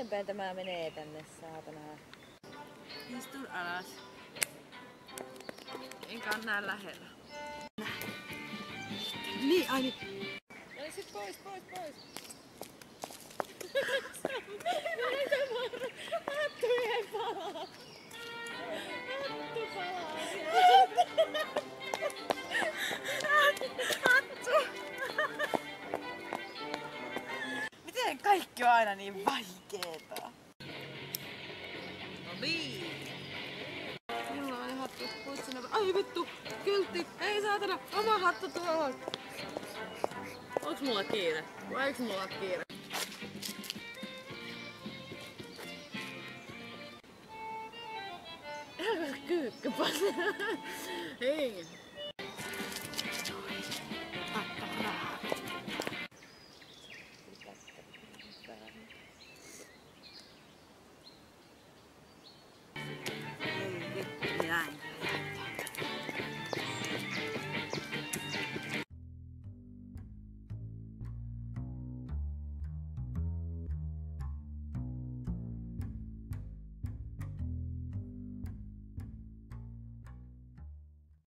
Miten päin tämä menee tänne, saatana? Istun alas. Enkä oo nää lähellä. Niin, ai niin. No sit pois. Hattu ei palaa. Hattu palaa. Hattu! Miten kaikki on aina niin vaikeeta? No niin. Mulla oli hattu putsina. Ai vittu! Kyltti! Ei saatana! Oma hattu tuohon! Onks mulla kiire? Vai eiks mulla oo kiire? Kyykkypä! Hei!